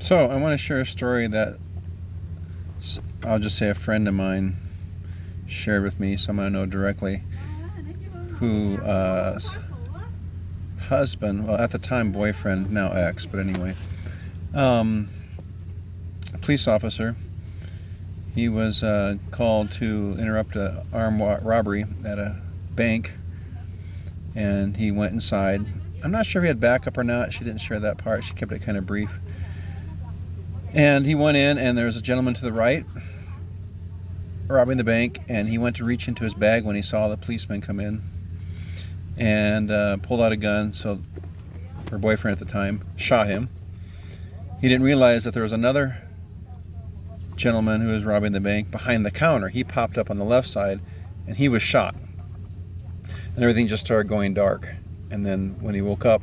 So I want to share a story that I'll just say a friend of mine shared with me, someone I know directly, who husband, well at the time boyfriend, now ex, but anyway, a police officer. He was called to interrupt an armed robbery at a bank, and he went inside. I'm not sure if he had backup or not. She didn't share that part. She kept it kind of brief. And he went in, and there was a gentleman to the right robbing the bank, and he went to reach into his bag when he saw the policeman come in, and pulled out a gun. So her boyfriend at the time shot him. He didn't realize that there was another gentleman who was robbing the bank behind the counter. He popped up on the left side, and he was shot. And everything just started going dark. And then when he woke up,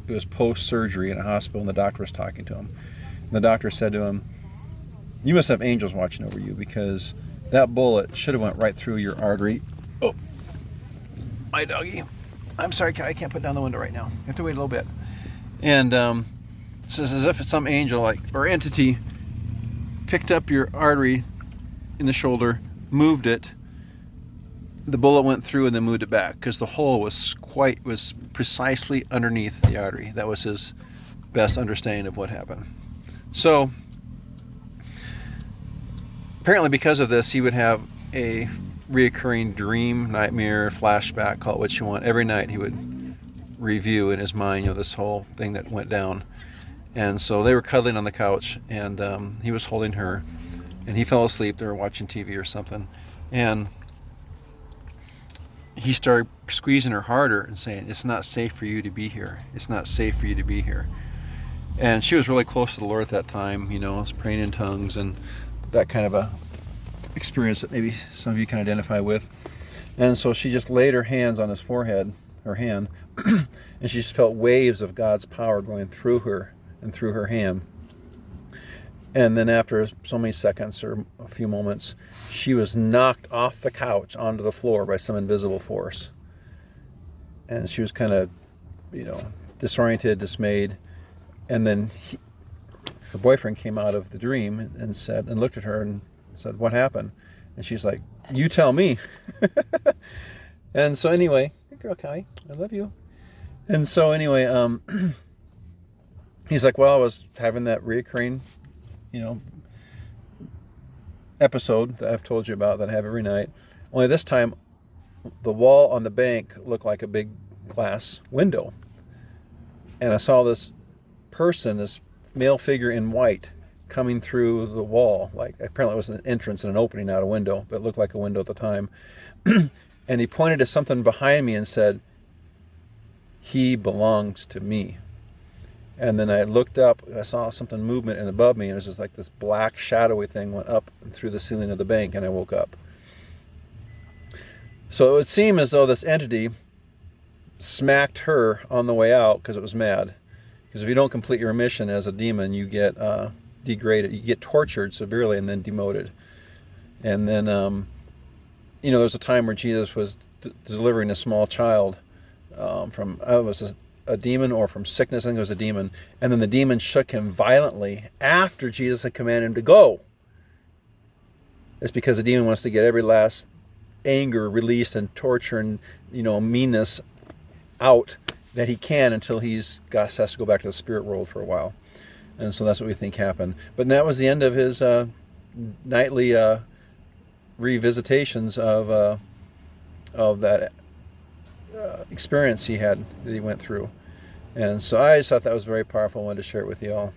it was post-surgery in a hospital, and the doctor was talking to him. And the doctor said to him, "You must have angels watching over you, because that bullet should have went right through your artery." Oh, my doggy. I'm sorry, I can't put down the window right now. You have to wait a little bit. And so it's as if some angel or entity picked up your artery in the shoulder, moved it, the bullet went through, and then moved it back, because the hole was precisely underneath the artery. That was his best understanding of what happened. So apparently because of this, he would have a reoccurring dream, nightmare, flashback, call it what you want. Every night he would review in his mind, this whole thing that went down. And so they were cuddling on the couch, and he was holding her, and he fell asleep. They were watching TV or something, and he started squeezing her harder and saying, "It's not safe for you to be here. It's not safe for you to be here." And she was really close to the Lord at that time, was praying in tongues and that kind of a experience that maybe some of you can identify with. And so she just laid her hands on his forehead, her hand, and she just felt waves of God's power going through her and through her hand. And then after so many seconds or a few moments, she was knocked off the couch onto the floor by some invisible force. And she was kind of, disoriented, dismayed. And then her boyfriend came out of the dream and looked at her and said, "What happened?" And she's like, "You tell me." And so anyway, good girl, Callie, I love you. And so anyway, he's like, "Well, I was having that reoccurring, episode that I've told you about that I have every night. Only this time, the wall on the bank looked like a big glass window. And I saw this person, this male figure in white, coming through the wall. Like, apparently it was an entrance and an opening, not a window, but it looked like a window at the time." And he pointed to something behind me and said, "He belongs to me." And then I looked up, I saw something movement and above me, and it was just like this black shadowy thing went up and through the ceiling of the bank, and I woke up. So it would seem as though this entity smacked her on the way out because it was mad. Because if you don't complete your mission as a demon, you get degraded, you get tortured severely and then demoted. And then, there was a time where Jesus was delivering a small child from, a demon or from sickness. I think it was a demon. And then the demon shook him violently after Jesus had commanded him to go. It's because the demon wants to get every last anger released and torture and, meanness out that he can until has to go back to the spirit world for a while. And so that's what we think happened. But that was the end of his nightly revisitations of that experience he had that he went through. And so I just thought that was very powerful. I wanted to share it with you all.